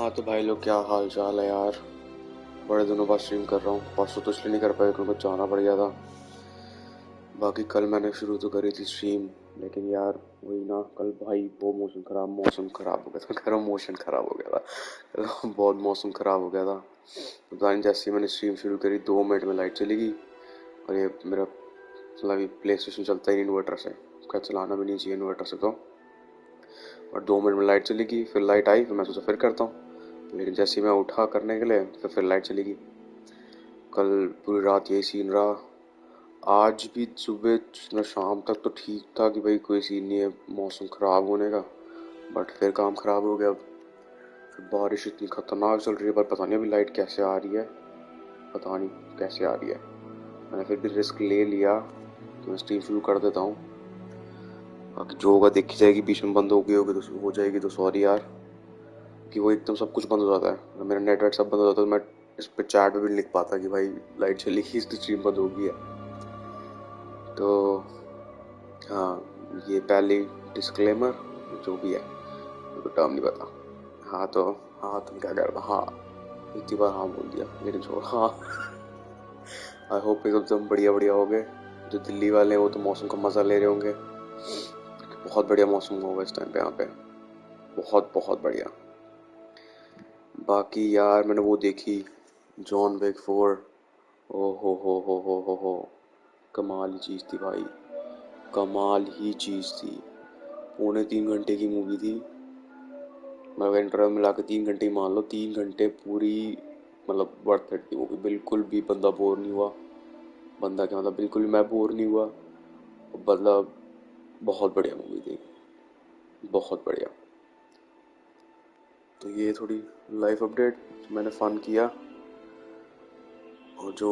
हाँ तो भाई लोग, क्या हाल चाल है यार। बड़े दिनों बाद स्ट्रीम कर रहा हूँ। परसों तो इसलिए नहीं कर पाया क्योंकि जाना पड़ गया था। बाकी कल मैंने शुरू तो करी थी स्ट्रीम, लेकिन यार वही ना, कल भाई वो मौसम ख़राब हो गया था। कह रहा हूँ मौसम ख़राब हो गया था। कह रहा हूँ बहुत मौसम ख़राब हो गया था। तो पता नहीं, जैसे ही मैंने स्ट्रीम शुरू करी 2 मिनट में लाइट चली गई। और ये मेरा मतलब ये प्ले स्टेशन चलता ही नहीं इन्वर्टर से, उसका चलाना भी नहीं चाहिए इन्वर्टर से तो। और 2 मिनट में लाइट चली गई, फिर लाइट आई, फिर मैं सोचा फिर करता हूँ, लेकिन जैसे ही मैं उठा करने के लिए तो फिर लाइट चली गई। कल पूरी रात यही सीन रहा। आज भी सुबह शाम तक तो ठीक था कि भाई कोई सीन नहीं है मौसम ख़राब होने का, बट फिर काम ख़राब हो गया। फिर बारिश इतनी ख़तरनाक चल रही है, पर पता नहीं अभी लाइट कैसे आ रही है। पता नहीं कैसे आ रही है। मैंने फिर भी रिस्क ले लिया कि मैं स्ट्रीम शुरू कर देता हूँ। बाकी जो होगा देखी जाएगी। बीच में बंद हो गई होगी तो हो जाएगी तो सॉरी यार, कि वो एकदम सब कुछ बंद हो जाता है, मेरा नेटवर्क सब बंद हो जाता है, तो मैं इस पर चैट में भी नहीं लिख पाता कि भाई लाइट चली गई, इसकी स्ट्रीम बंद हो गई है। तो हाँ, ये पहली डिस्क्लेमर जो भी है, मेरे को टर्म नहीं पता। हाँ तो, हाँ तुम क्या कर रहा, हाँ इतनी बार हाँ बोल दिया, लेकिन छोड़। हाँ, आई होप कि तुम बढ़िया बढ़िया हो गए। जो दिल्ली वाले हैं वो तो मौसम का मज़ा ले रहे होंगे। बहुत बढ़िया मौसम होगा इस टाइम पे यहाँ पे, बहुत बहुत बढ़िया। बाकी यार मैंने वो देखी, जॉन विक 4। ओ हो, कमाल ही चीज़ थी भाई, कमाल ही चीज़ थी। 3.25 घंटे की मूवी थी। मैं अगर इंटरवल मिला के 3 घंटे ही मान लो, 3 घंटे पूरी, मतलब वर्थ इट थी मूवी। बिल्कुल भी बंदा बोर नहीं हुआ। बंदा क्या मतलब, बिल्कुल भी मैं बोर नहीं हुआ। मतलब बहुत बढ़िया मूवी थी, बहुत बढ़िया। तो ये थोड़ी लाइफ अपडेट मैंने फ़न किया। और जो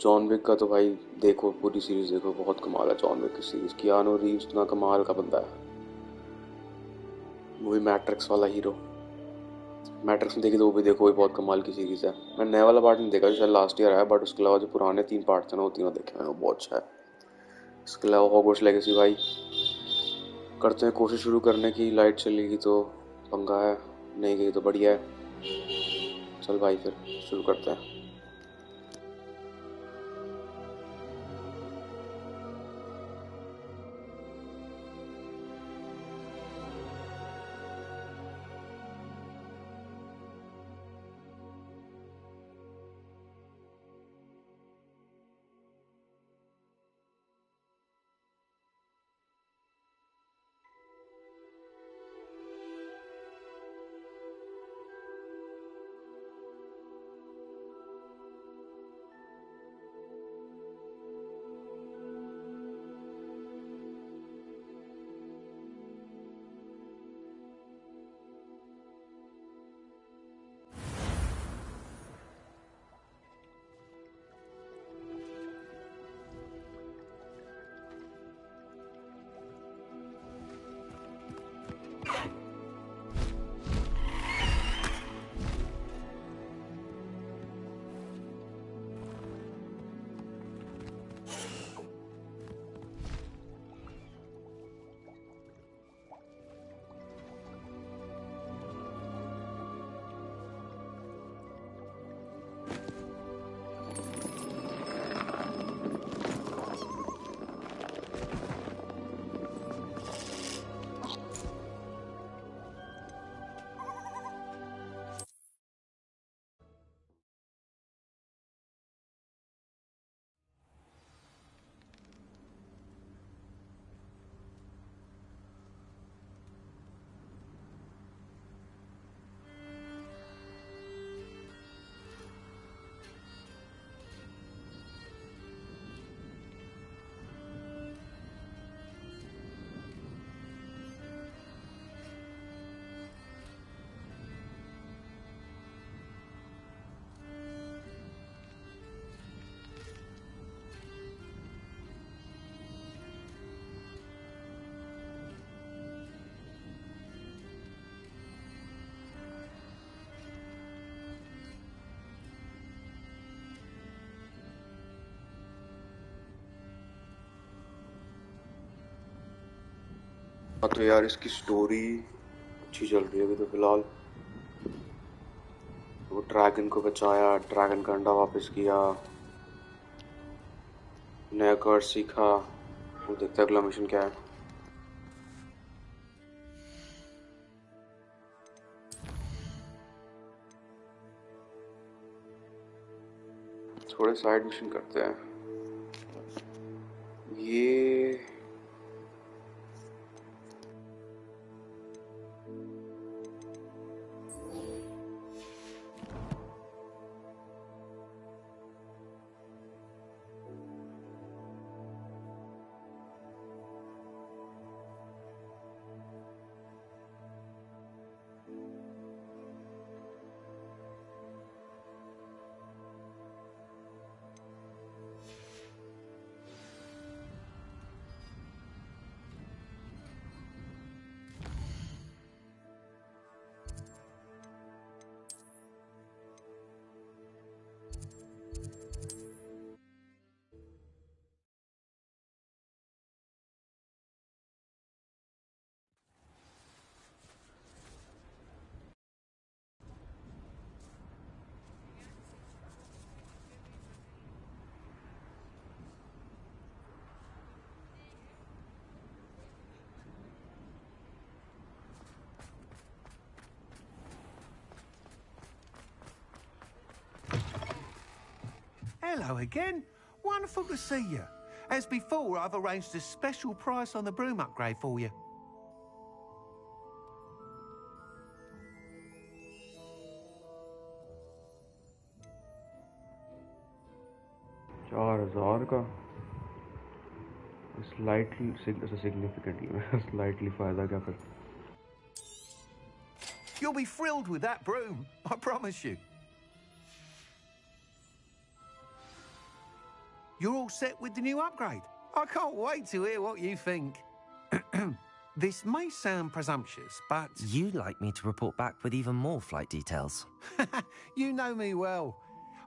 जॉन विक का तो भाई देखो, पूरी सीरीज देखो, बहुत कमाल है जॉन विक की सीरीज। कियानो रीव्स इतना कमाल का बंदा है। वो भी मैट्रिक्स वाला हीरो। मैट्रिक्स में देखी तो वो भी देखो, वो भी बहुत कमाल की सीरीज है। मैं नया वाला पार्ट नहीं देखा जो शायद लास्ट ईयर आया, बट उसके अलावा जो पुराने 3 पार्ट थे ना, वो तीनों देखे हैं, वो बहुत अच्छा है। इसके अलावा हॉगवर्ट्स लेगेसी भाई, करते हैं कोशिश शुरू करने की। लाइट चलेगी तो पंगा है, नहीं गई तो बढ़िया है। चल भाई फिर शुरू करते हैं। हाँ तो यार इसकी स्टोरी अच्छी चल रही है अभी तो फिलहाल। ड्रैगन को बचाया, ड्रैगन का अंडा वापस किया, नया कर्स सीखा। वो देखते अगला मिशन क्या है। थोड़े साइड मिशन करते हैं। ये Hello again. Wonderful to see you. As before, I've arranged a special price on the broom upgrade for you. $4,000 का स्लाइटली सिग्निफिकेंटली स्लाइटली फायदा क्या कर। You'll be thrilled with that broom, I promise you. You're all set with the new upgrade. I can't wait to hear what you think. This may sound presumptuous, but... You'd like me to report back with even more flight details. You know me well.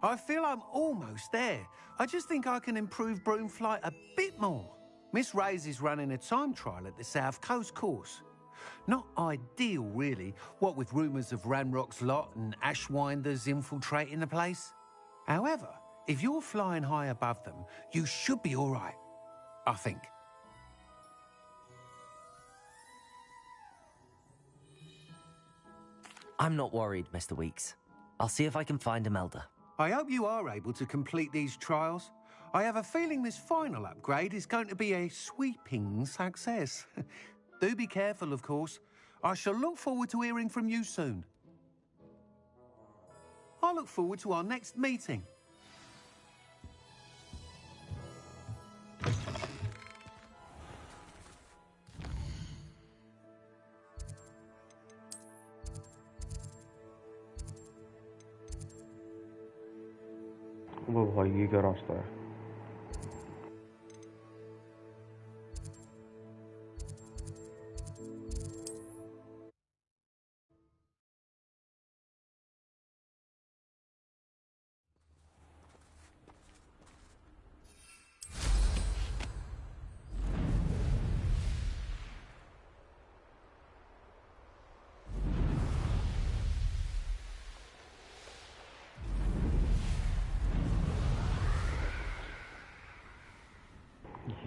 I feel I'm almost there. I just think I can improve broom flight a bit more. Miss Ray's is running a time trial at the South Coast course. Not ideal, really, what with rumours of Ranrock's lot and Ashwinders infiltrating the place. However, if you're flying high above them, you should be all right, I think. I'm not worried, Mr. Weeks. I'll see if I can find Imelda. I hope you are able to complete these trials. I have a feeling this final upgrade is going to be a sweeping success. Do be careful, of course. I shall look forward to hearing from you soon. I look forward to our next meeting. वो भाई ये क्या रास्ता है।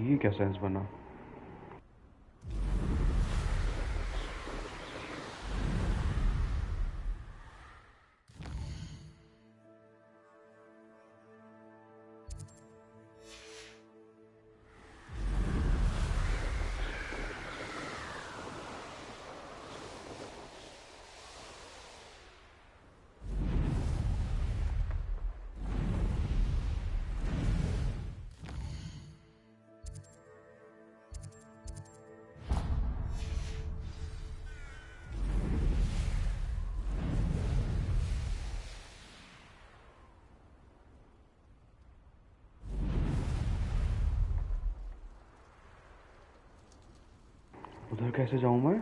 ये क्या sense बना। उधर कैसे जाऊं मैं।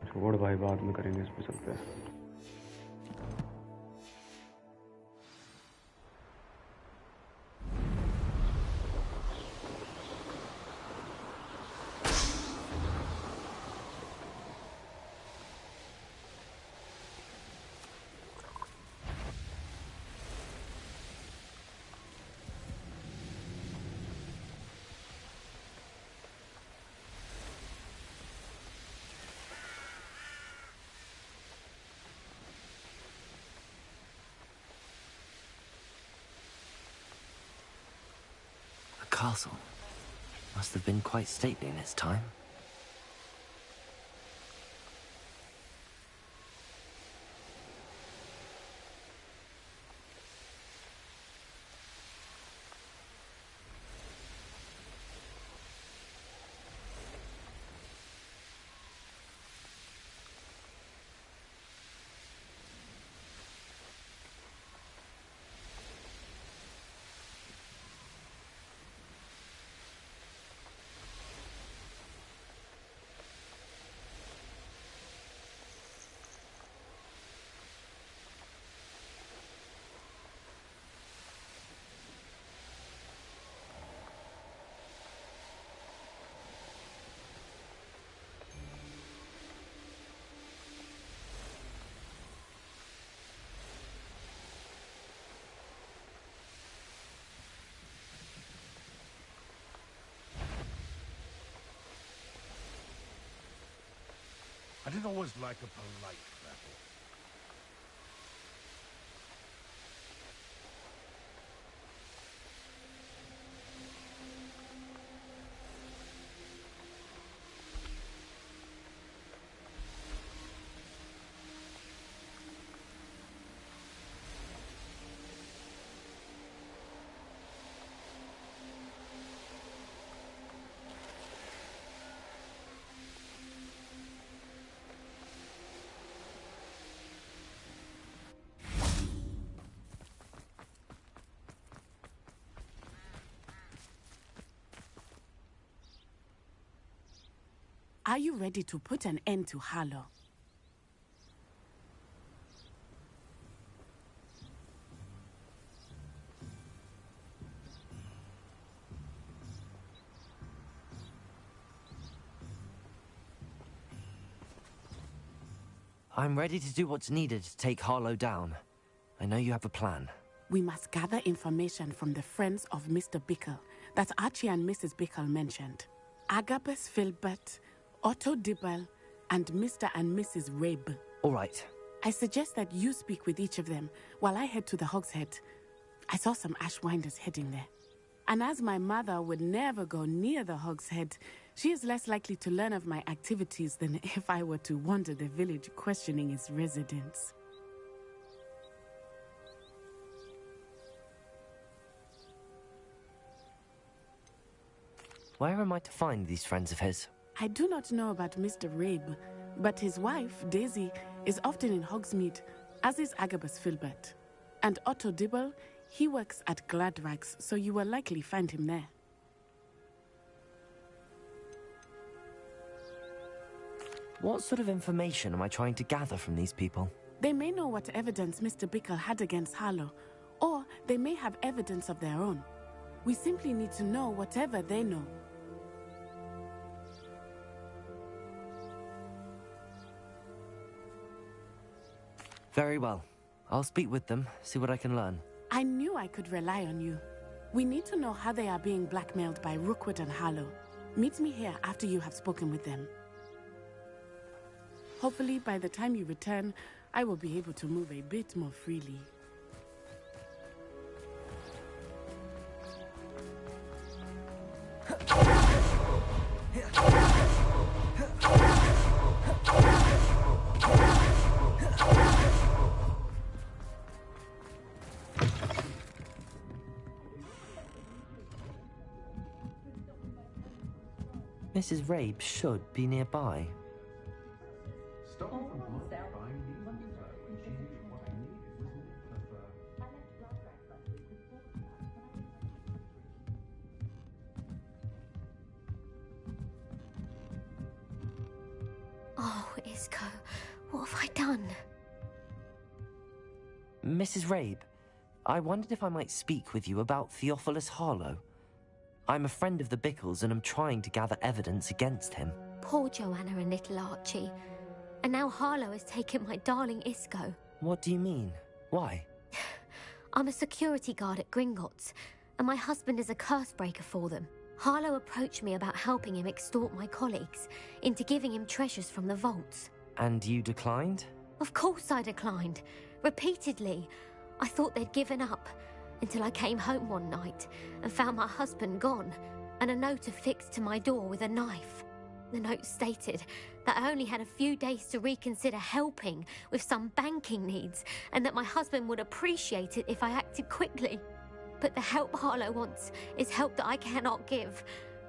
छोड़ भाई, बाद में करेंगे, इस पे चलते हैं। Castle. Must have been quite stately in its time. I didn't always like a polite battle. Are you ready to put an end to Harlow? I'm ready to do what's needed to take Harlow down. I know you have a plan. We must gather information from the friends of Mr. Bickle that Archie and Mrs. Bickle mentioned. Agabus Filbert, Otto Dibble, and Mr. and Mrs. Rabe. All right. I suggest that you speak with each of them while I head to the Hogshead. I saw some Ashwinders heading there. And as my mother would never go near the Hogshead, she is less likely to learn of my activities than if I were to wander the village questioning its residents. Where am I to find these friends of his? I do not know about Mr. Rabe, but his wife, Daisy, is often in Hogsmeade, as is Agabus Filbert. And Otto Dibble, he works at Gladrags, so you will likely find him there. What sort of information am I trying to gather from these people? They may know what evidence Mr. Bickle had against Harlow, or they may have evidence of their own. We simply need to know whatever they know. Very well. I'll speak with them, see what I can learn. I knew I could rely on you. We need to know how they are being blackmailed by Rookwood and Harlow. Meet me here after you have spoken with them. Hopefully, by the time you return, I will be able to move a bit more freely. Mrs. Rabe should be nearby. Oh, Isco, what have I done? Mrs. Rabe, I wondered if I might speak with you about Theophilus Harlow. I'm a friend of the Bickles and I'm trying to gather evidence against him. Poor Joanna and little Archie. And now Harlow has taken my darling Isco. What do you mean? Why? I'm a security guard at Gringotts, and my husband is a curse breaker for them. Harlow approached me about helping him extort my colleagues into giving him treasures from the vaults. And you declined? Of course I declined. Repeatedly. I thought they'd given up, until I came home one night and found my husband gone, and a note affixed to my door with a knife. The note stated that I only had a few days to reconsider helping with some banking needs, and that my husband would appreciate it if I acted quickly. But the help Harlow wants is help that I cannot give,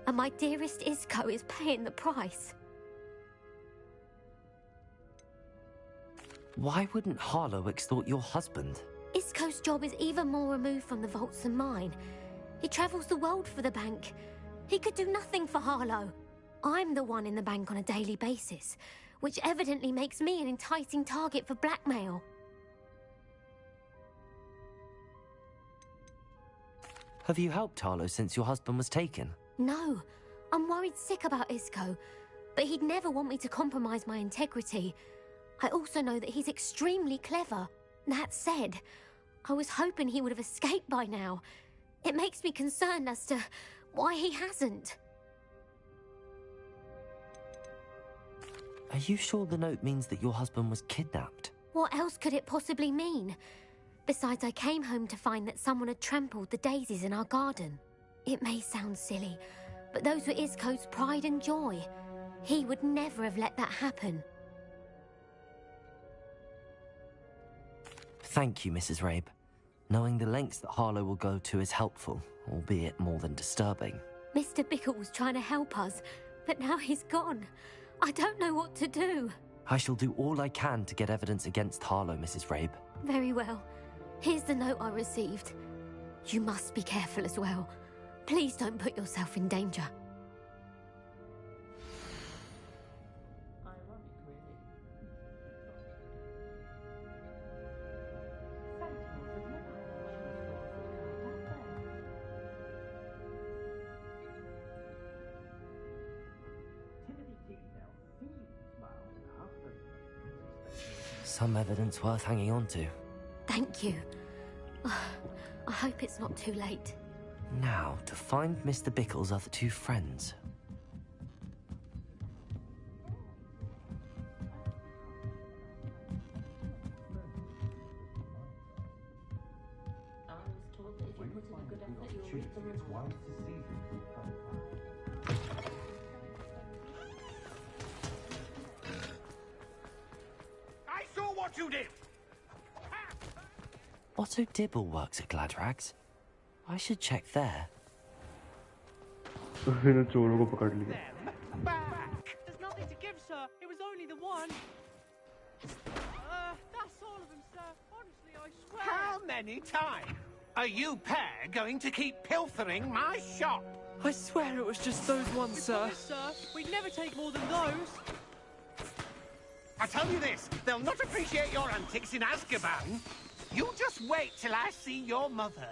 and my dearest Isco is paying the price. Why wouldn't Harlow extort your husband? Isco's job is even more removed from the vaults than mine. He travels the world for the bank. He could do nothing for Harlow. I'm the one in the bank on a daily basis, which evidently makes me an enticing target for blackmail. Have you helped Harlow since your husband was taken? No, I'm worried sick about Isco, but he'd never want me to compromise my integrity. I also know that he's extremely clever. That said, I was hoping he would have escaped by now. It makes me concerned as to why he hasn't. Are you sure the note means that your husband was kidnapped? What else could it possibly mean? Besides, I came home to find that someone had trampled the daisies in our garden. It may sound silly, but those were Isco's pride and joy. He would never have let that happen. Thank you, Mrs. Rabe. Knowing the lengths that Harlow will go to is helpful, albeit more than disturbing. Mr. Bickle was trying to help us, but now he's gone. I don't know what to do. I shall do all I can to get evidence against Harlow, Mrs. Rabe. Very well. Here's the note I received. You must be careful as well. Please don't put yourself in danger. Some evidence worth hanging on to. Thank you. I hope it's not too late. Now, to find Mr. Bickle's other two friends. I saw what you did! Otto Dibble works at Gladrags. I should check there. उसने चोरों को पकड़ लिया. There's nothing to give, sir. It was only the one. That's all of them, sir. Honestly, I swear. How many times are you pair going to keep pilfering my shop? I swear it was just those ones, sir. Sir, we'd never take more than those. I tell you this, they'll not appreciate your antics in Azkaban. You just wait till I see your mother.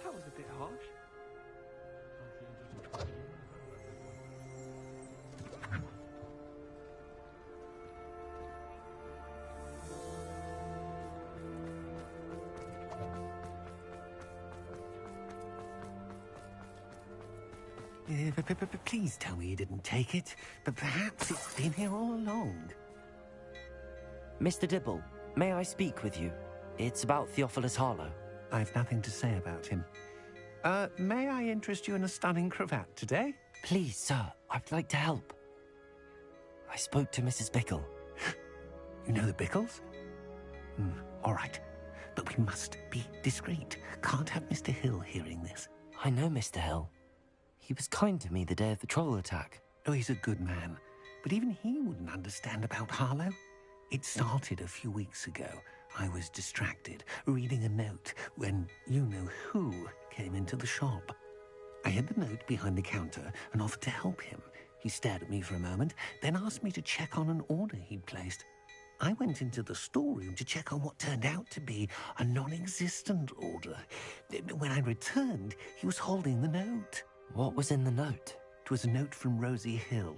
That was a bit harsh. Please tell me you didn't take it, but perhaps it's been here all along. Mr. Dibble, may I speak with you? It's about Theophilus Harlow. I've nothing to say about him. May I interest you in a stunning cravat today? Please, sir, I'd like to help. I spoke to Mrs. Bickle. You know the Bickles? All right. But we must be discreet. Can't have Mr. Hill hearing this. I know Mr. Hill. He was kind to me the day of the troll attack. Oh, he's a good man. But even he wouldn't understand about Harlow. It started a few weeks ago. I was distracted, reading a note, when you-know-who came into the shop. I hid the note behind the counter and offered to help him. He stared at me for a moment, then asked me to check on an order he'd placed. I went into the storeroom to check on what turned out to be a non-existent order. When I returned, he was holding the note. What was in the note? It was a note from Rosie Hill,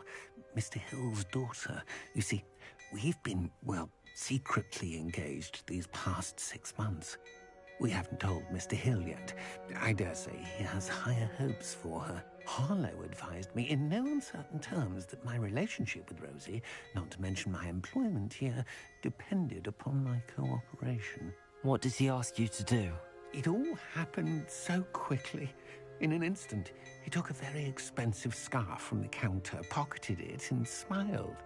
Mr. Hill's daughter. You see, we've been, well, secretly engaged these past 6 months. We haven't told Mr. Hill yet. I dare say he has higher hopes for her. Harlow advised me in no uncertain terms that my relationship with Rosie, not to mention my employment here, depended upon my cooperation. What did he ask you to do? It all happened so quickly. In an instant, he took a very expensive scarf from the counter, pocketed it, and smiled.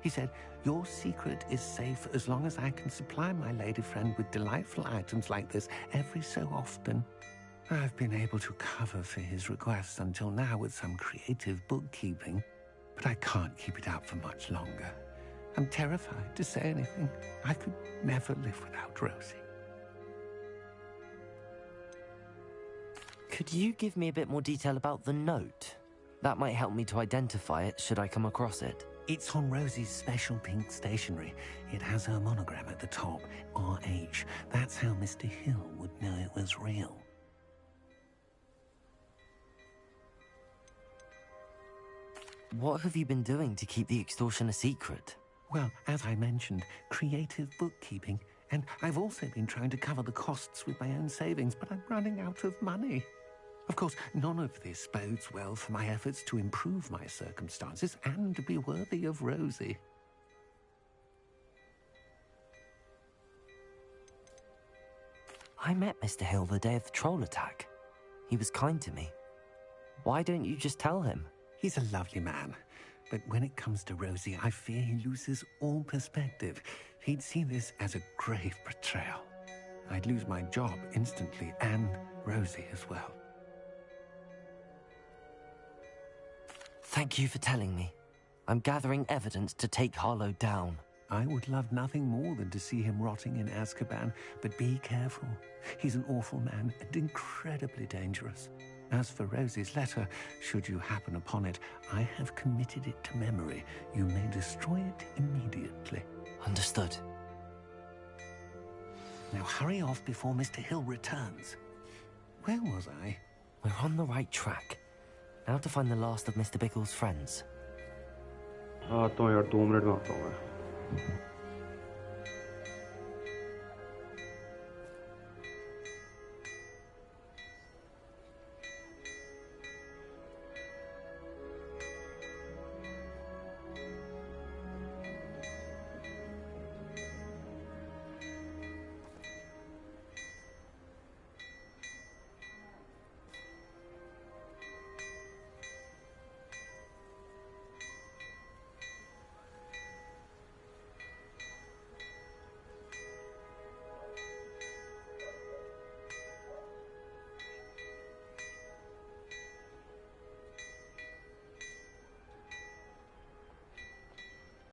He said, "Your secret is safe as long as I can supply my lady friend with delightful items like this every so often." I've been able to cover for his requests until now with some creative bookkeeping, but I can't keep it up for much longer. I'm terrified to say anything. I could never live without Rosie. Could you give me a bit more detail about the note? That might help me to identify it should I come across it. It's on Rosie's special pink stationery. It has her monogram at the top, RH. That's how Mr. Hill would know it was real. What have you been doing to keep the extortion a secret? Well, as I mentioned, creative bookkeeping. And I've also been trying to cover the costs with my own savings, but I'm running out of money. Of course, none of this bodes well for my efforts to improve my circumstances and to be worthy of Rosie. I met Mr. Hill the day of the troll attack. He was kind to me. Why don't you just tell him? He's a lovely man, but when it comes to Rosie, I fear he loses all perspective. He'd see this as a grave betrayal. I'd lose my job instantly, and Rosie as well. Thank you for telling me. I'm gathering evidence to take Harlow down. I would love nothing more than to see him rotting in Azkaban, but be careful. He's an awful man and incredibly dangerous. As for Rosie's letter, should you happen upon it, I have committed it to memory. You may destroy it immediately. Understood. Now hurry off before Mr. Hill returns. Where was I? We're on the right track. Now to find the last of Mr. Bickle's friends. आता हूँ यार 2 minute में आता हूँ मैं